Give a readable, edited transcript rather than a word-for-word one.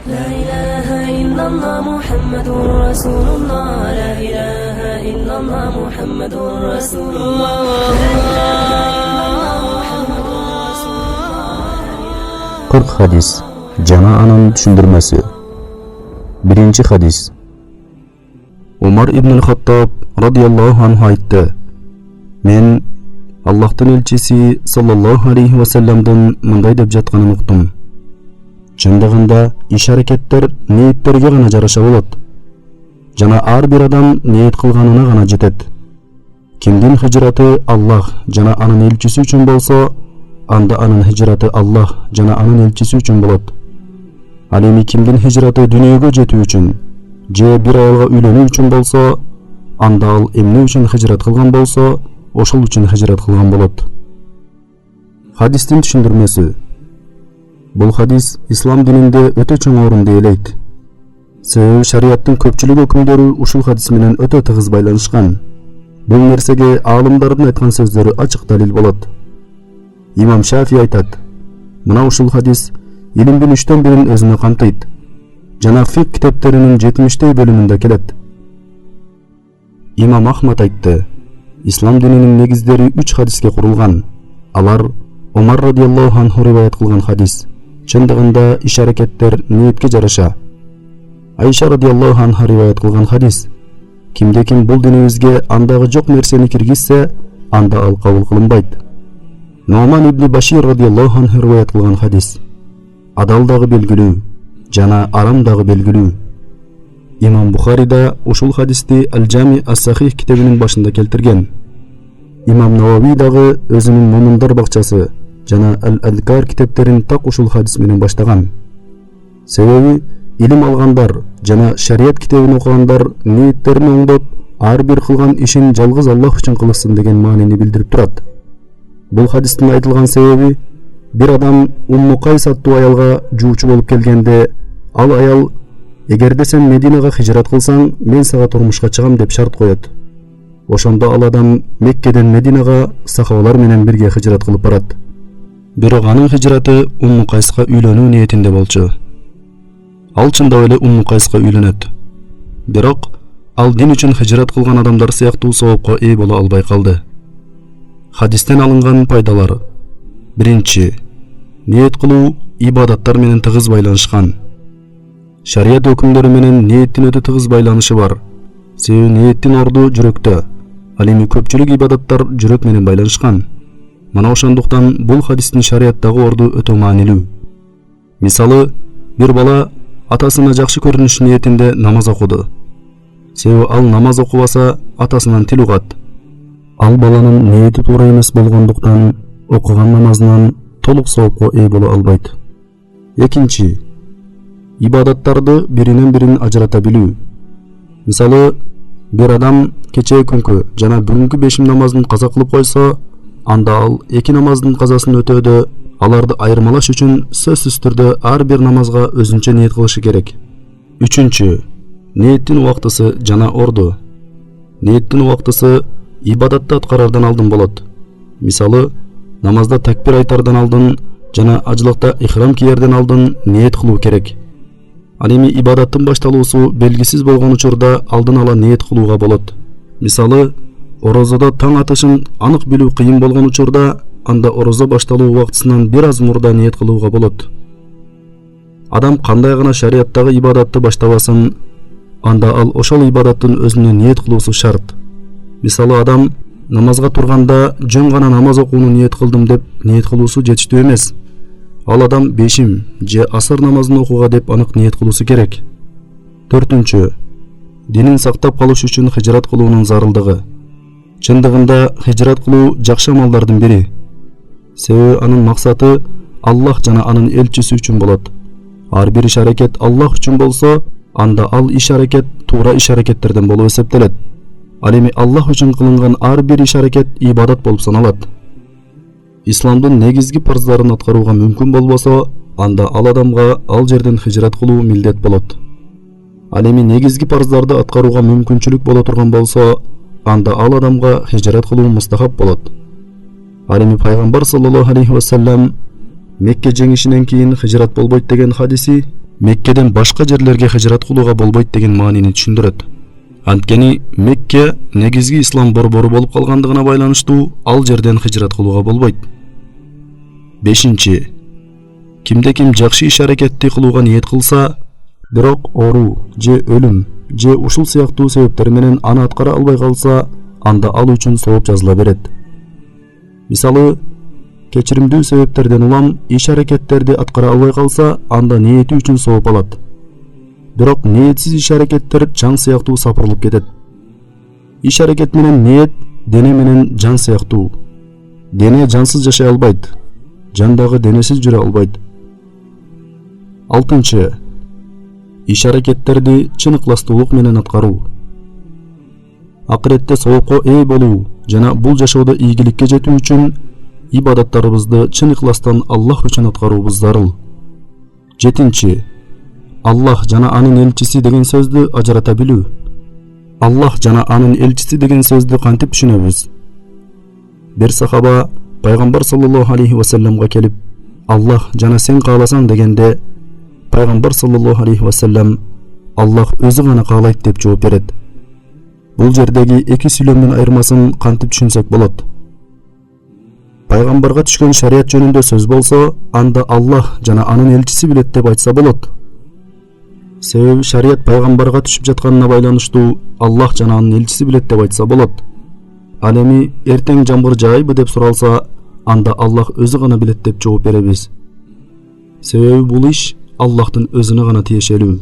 لا إله إلا الله محمد رسول الله لا إله إلا الله محمد رسول الله Кырк хадис жана анын түшүндүрмөсү. Биринчи хадис. Умар ибн Хаттаб радияллаху анху айтты: Мен Аллахтын элчиси саллаллаху алейхи ва салламдын мындай деп жатканын уктум. Чындыгында иш-аракеттер ниеттерге гана жараша болот. Жана ар бир адам ниет кылганына гана жетет. Кимдин хижраты Аллах жана анын элчиси үчүн болсо, анда анын хижраты Аллах жана анын элчиси үчүн болот. Ал эми кимдин хижраты дүйнөгө жетүү үчүн же бир аялга үйлөнүү үчүн болсо, анда ал эмне үчүн хижрат кылган болсо, ошол үчүн хижрат кылган болот. Хадистин түшүндүрмөсү. Бул хадис ислам дининде өтө чоң орунду ээлейт. Себеби шариаттын көпчүлүк өкүмдөрү ушул хадис менен өтө тыгыз байланышкан. Бул нерсеге аалымдардын айткан сөздөрү ачык далил болот. Имам Шафи айтат: Мына ушул хадис илимдин 3/1 өзүнө камтыйт. Жана фик китептеринин 70 бөлүмүндө келет. Имам Ахмад айтты: Ислам дининин негиздери 3 хадиске курулган. Алар Умар радияллаху анху риваят кылган хадис. Чындыгында иш-аракеттер ниетке жараша. Айша радияллаху анха риваят кылган хадис. Кимде ким бул динибизге андагы жок нерсени киргизсе, анда ал кабыл кылынбайт. Нуман ибн Башир радияллаху анху риваят кылган хадис. Адал дагы белгилүү, жана арам дагы белгилүү. Имам Бухарида ушул хадисти Ал-Джами ас-Сахих китебинин башында келтирген. Имам Навави дагы өзүнүн Момундар бакчасы жана Ал-Адкар китептерин так ушул хадис менен баштаган. Себеби илим алгандар жана шарият китебин окугандар ниеттерин оңдоп, ар бир кылган ишин жалгыз Аллах үчүн кылышсын деген маанини билдирип турат. Бул хадистин айтылган себеби, бир адам Умму Кайс аттуу аялга жуучу болуп келгенде, ал аял: "Эгерде сен Мединага хижрат кылсаң, мен сага турмушка чыгам" деп шарт коет. Ошондо ал адам Меккеден Мединага сахабалар менен бирге хижрат кылып барат. Бирок анын хижраты Умму Кайска үйлөнүү ниетинде болчу. Ал чындап эле Умму Кайска үйлөнөт. Бирок ал дин үчүн хижрат кылган адамдар сыяктуу соопко ээ боло албай калды. Хадистен алынган пайдалар. Биринчи, ниет кылуу ибадаттар менен тыгыз байланышкан. Шарият өкүмдөрү менен ниеттин өтө тыгыз байланышы бар. Себеби ниеттин орду жүрөктө. Ал эми көпчүлүк ибадаттар жүрөк менен байланышкан. Мына ошондуктан бул хадистин шариаттагы орду өтө маанилүү. Мисалы, бир бала атасына жакшы көрүнүш ниетинде намаз окуду. Себеби ал намаз окубаса, атасынан тил угат. Ал баланын ниети туура эмес болгондуктан окуган намазынан толук соопко ээ боло албайт. Экинчи, ибадаттарды биринен бирин ажырата билүү. Мисалы, бир адам кечээ күнкү жана бүгүнкү бешим намазын каза кылып койсо, анда ал эки намаздын казасын өтөөдө аларды айырмалаш үчүн сөзсүз түрдө ар бир намазга өзүнчө ниет кылышы керек. Үчүнчү, ниеттин убактысы жана орду. Ниеттин убактысы ибадатты аткарардан алдын болот. Мисалы, намазда такбир айтардан алдын жана ажылыкта ихрам кийерден алдын ниет кылуу керек. Ал эми ибадаттын башталуусу белгисиз болгон учурда алдын ала ниет кылууга болот. Мисалы, орозодо таң атышын анык билүү кыйын болгон учурда, анда орозо башталуу убактысынан бир аз мурда ниет кылууга болот. Адам кандай гана шариаттагы ибадатты баштабасын, анда ал ошол ибадаттын өзүнө ниет кылуусу шарт. Мисалы, адам намазга турганда жөн гана намаз окууну ниет кылдым деп ниет кылуусу жетиштүү эмес. Ал адам бешим же асыр намазын окууга деп анык ниет кылуусу керек. Төртүнчү, динин сактап калыш үчүн хижрат кылуунун зарылдыгы. Чындыгында хижрат кылуу жакшы амалдардын бири. Себеби анын максаты Аллах жана анын элчиси үчүн болот. Ар бир иш-аракет Аллах үчүн болсо, анда ал иш-аракет туура иш-аракеттерден болуп эсептелет. Ал эми Аллах үчүн кылынган ар бир иш-аракет ибадат болуп саналат. Исламдын негизги парздарын аткарууга мүмкүн болбосо, анда ал адамга ал жерден хижрат кылуу милдет болот. Ал эми негизги парздарды аткарууга мүмкүнчүлүк боло турган болсо, анда ал адамга хижрат кылуу мустахап болот. Ал эми пайгамбар саллаллаху алейхи ва саллям Мекке жеңишинен кийин хижрат болбойт деген хадиси Меккеден башка жерлерге хижрат кылууга болбойт деген маанини түшүндүрөт. Анткени Мекке негизги ислам борбору болуп калгандыгына байланыштуу ал жерден хижрат кылууга болбойт. 5. Кимде-ким жакшы иш-аракетти кылууга ниет кылса, бирок оору же өлүм же ушул сыяктуу себептер менен аны аткара албай калса, анда ал үчүн сооп жазыла берет. Мисалы, кечиримдүү себептерден улам иш-аракеттерди аткара албай калса, анда ниети үчүн сооп алат. Бирок ниетсиз иш-аракеттер чаң сыяктуу сапырылып кетет. Иш-аракет менен ниет дене менен жан сыяктуу. Дене жансыз жашай албайт, жан дагы денесиз жүрө албайт. 6. Иш-аракеттерди чын ыкластуулук менен аткаруу. Акыретте соопко ээ болуу жана бул жашоодо ийгиликке жетүү үчүн ибадаттарыбызды чын ыкластан Аллах үчүн аткаруубуз зарыл. 7. Аллах жана анын элчиси деген сөздү ажырата билүү. Аллах жана анын элчиси деген сөздү кантип түшүнөбүз? Бир сахаба пайгамбар саллаллаху алейхи ва салламга келип, Аллах жана сен кааласаң дегенде, пайгамбар саллаллаху алейхи ва саллам Аллах өзү гана каалайт деп жооп берет. Бул жердеги эки сүйлөмдүн айырмасын кантип түшүнсөк болот? Пайгамбарга түшкөн шарият жөнүндө сөз болсо, анда Аллах жана анын элчиси билет деп айтса болот. Себеби шарият пайгамбарга түшүп жатканына байланыштуу Аллах жана анын элчиси билет деп айтса болот. Ал эми эртең жамгыр жаайбы деп суралса, анда Аллах өзү гана билет деп жооп беребиз. Себеби бул иш Аллахтын өзүнө гана тиешелүү.